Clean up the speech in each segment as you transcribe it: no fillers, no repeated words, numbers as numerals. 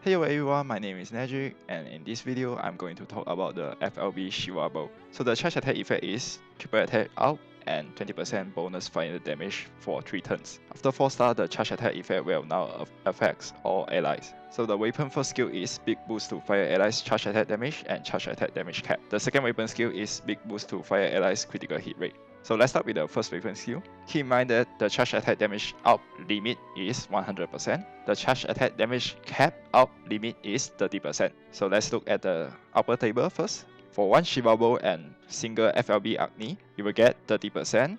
Hello everyone, my name is Najik, and in this video, I'm going to talk about the FLB Shiva bow. So the charge attack effect is triple attack out and 20% bonus final damage for 3 turns. After 4 star, the charge attack effect will now affect all allies. So the weapon first skill is big boost to fire allies charge attack damage and charge attack damage cap. The second weapon skill is big boost to fire allies critical hit rate. So let's start with the first weapon skill. Keep in mind that the charge attack damage up limit is 100%. The charge attack damage cap up limit is 30%. So let's look at the upper table first. For one Shiva bow and single FLB Agni, you will get 30%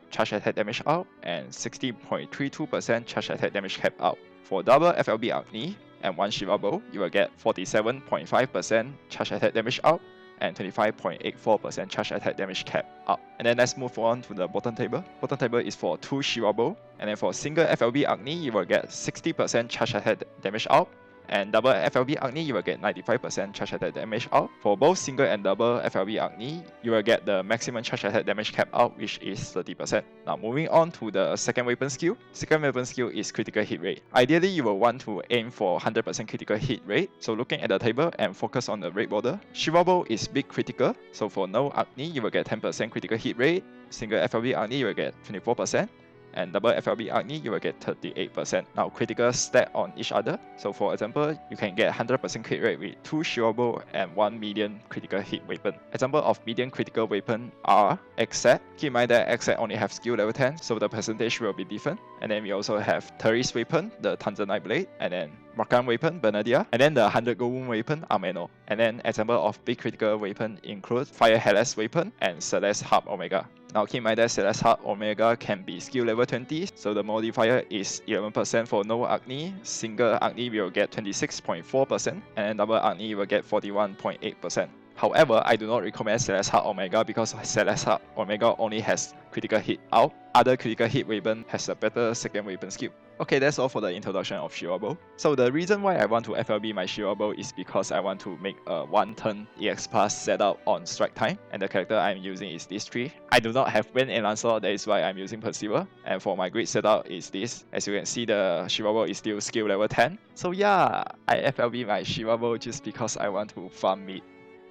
charge attack damage out and 60.32% charge attack damage cap out. For double FLB Agni and one Shiva bow, you will get 47.5% charge attack damage out and 25.84% charge attack damage cap up. And then let's move on to the bottom table. Bottom table is for 2 Shiva bow, and then for single FLB Agni, you will get 60% charge attack damage out, and double FLB Agni, you will get 95% charge attack damage out. For both single and double FLB Agni, you will get the maximum charge attack damage cap out, which is 30%. Now moving on to the second weapon skill. Second weapon skill is critical hit rate. Ideally, you will want to aim for 100% critical hit rate. So looking at the table and focus on the red border, Shiva bow is big critical. So for no Agni, you will get 10% critical hit rate. Single FLB Agni, you will get 24%. And double FLB Agni, you will get 38%. Now critical stack on each other. So for example, you can get 100% crit rate with 2 Shiva bow and 1 medium critical hit weapon. Example of medium critical weapon are Exet. Keep in mind that Exet only have skill level 10, so the percentage will be different. And then we also have Therese weapon, the Tanzanite blade, and then Rakan weapon, Benadia, and then the 100 gold wound weapon, Ameno. And then example of big critical weapon include Fire Hellas weapon and Celeste Harp Omega. Now keep in mind that Celeste Harp Omega can be skill level 20, so the modifier is 11% for no Agni. Single Agni will get 26.4%, and then double Agni will get 41.8%. However, I do not recommend Celeste Harp Omega because Celeste Harp Omega only has critical hit out. Other critical hit weapon has a better second weapon skill. Okay, that's all for the introduction of Shiva bow. So the reason why I want to FLB my Shiva bow is because I want to make a 1-turn EX pass setup on strike time, and the character I'm using is this 3. I do not have Wind and Lancelot, that is why I'm using Perceiver, and for my grid setup is this. As you can see, the Shiva bow is still skill level 10. So yeah, I FLB my Shiva bow just because I want to farm meat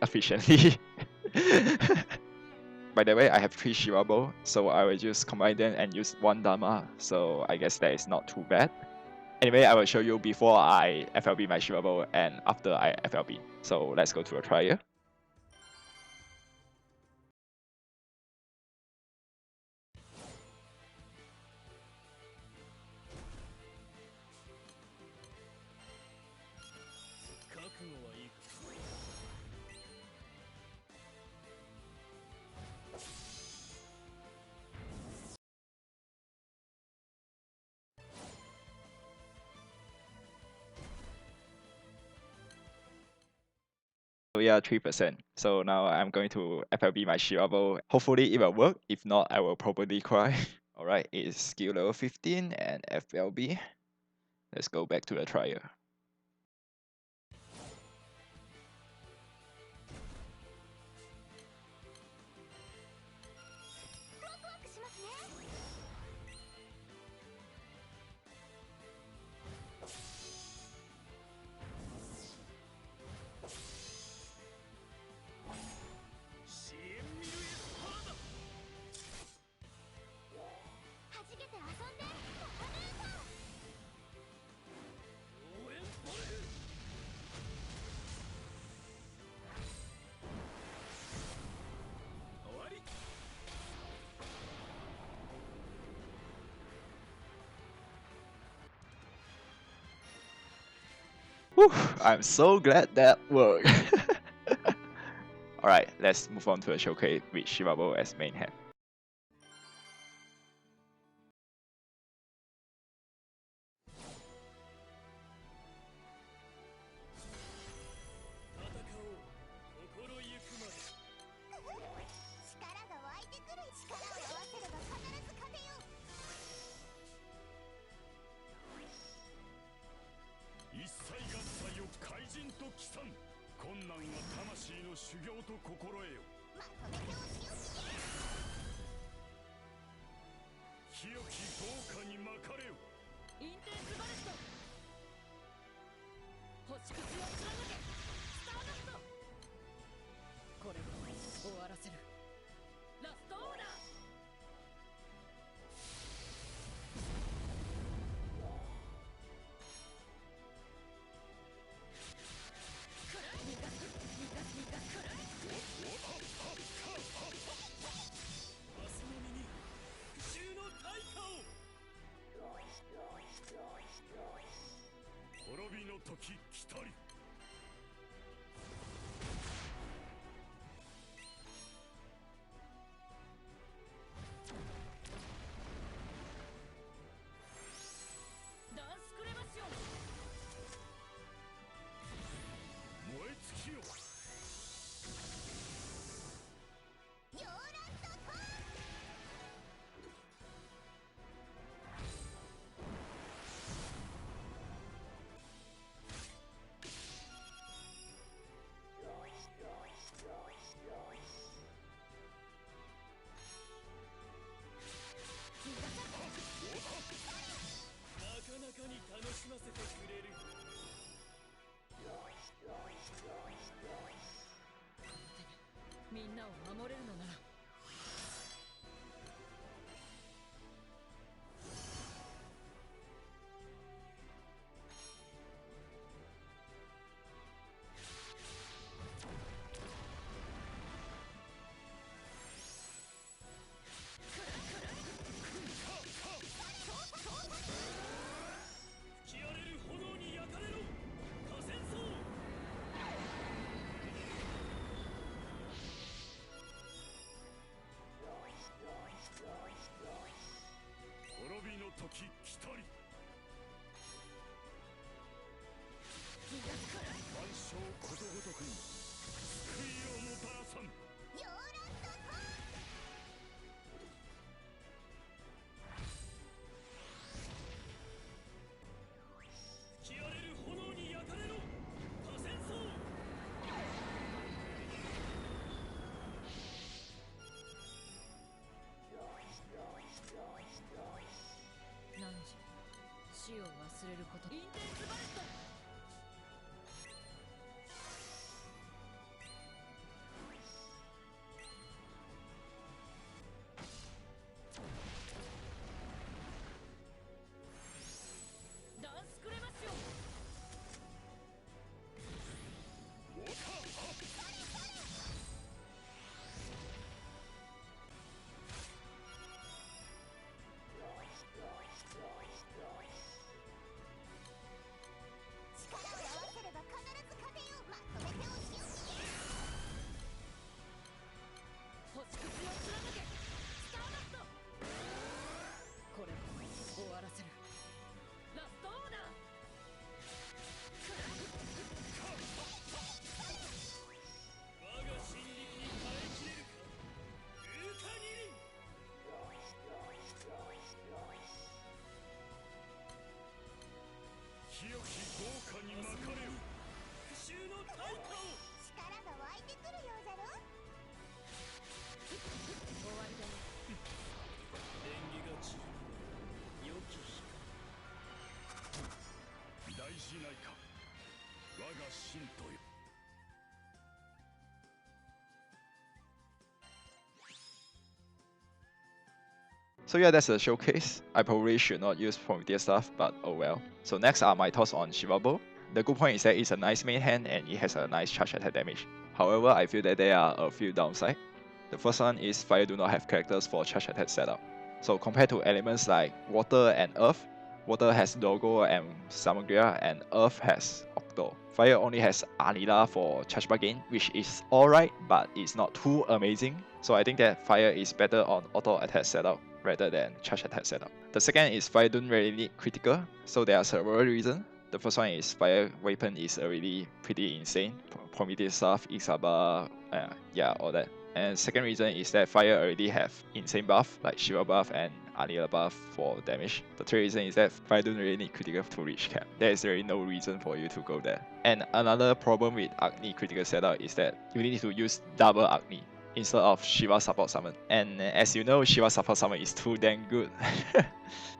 efficiently. By the way, I have 3 Shiva bow, so I will just combine them and use 1 Dharma, so I guess that is not too bad. Anyway, I will show you before I FLB my Shiva bow and after I FLB. So let's go to a trial. So yeah, 3%. So now I'm going to FLB my Shiva bow. Hopefully it will work. If not, I will probably cry. Alright, it is skill level 15 and FLB. Let's go back to the trial. Whew, I'm so glad that worked. Alright, let's move on to the showcase with Shiva bow as main hand. 星屑を貫けスターダスト。これで終わらせる。ラストオーダー。滅びの時来たり。ダンスクレマシオン。燃え尽きよ。ヨーランドトーン。なかなかに楽しませてくれる。みんなを守れるのなら。吹き荒れる炎に焼かれろ。河川層。滅びの時来たり。万象ことごとくに救いをもたらさん。ヨーランドトーン。吹き荒れる炎に焼かれろ。河川層。何時死を忘れること。インテンスバレット。ダンスクレマシオン。力を合わせれば必ず勝てよ。まとめてお仕置き。星屑を貫けスターダスト。これで終わらせる。ラストオーダー。我が心力に耐えきれるか。ウーカニリン。清き豪華に巻かれよ。復讐の対価を。力が湧いてくるようじゃろ。終わりだね。縁起が散る良き日。大事ないか。我が信徒よ。So yeah, that's the showcase. I probably should not use Prometheus stuff, but oh well. So next are my thoughts on Shiva Bow. The good point is that it's a nice main hand and it has a nice charge attack damage. However, I feel that there are a few downsides. The first one is Fire do not have characters for charge attack setup. So compared to elements like Water and Earth, Water has Dogo and Samagria and Earth has Octo. Fire only has Anila for charge bargain, which is alright, but it's not too amazing. So I think that Fire is better on auto attack setup rather than charge attack setup. The second is Fire don't really need critical, so there are several reasons. The first one is Fire weapon is already pretty insane. Prometheus stuff, Isaba, yeah, all that. And second reason is that Fire already have insane buff like Shiva buff and Anila buff for damage. The third reason is that Fire don't really need critical to reach cap. There is really no reason for you to go there. And another problem with Agni critical setup is that you need to use double Agni instead of Shiva support summon. And as you know, Shiva support summon is too damn good.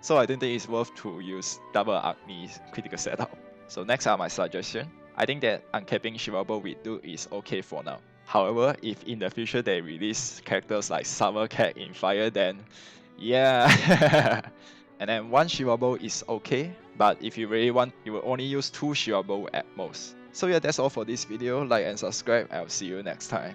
So I don't think it's worth to use double Agni critical setup. So next are my suggestion. I think that uncapping Shiva Bolt with Duke is okay for now. However, if in the future they release characters like Summer Cat in Fire, then yeah. And then one Shiva Bolt is okay, but if you really want, you will only use 2 Shiva Bolt at most. So yeah, that's all for this video. Like and subscribe. I'll see you next time.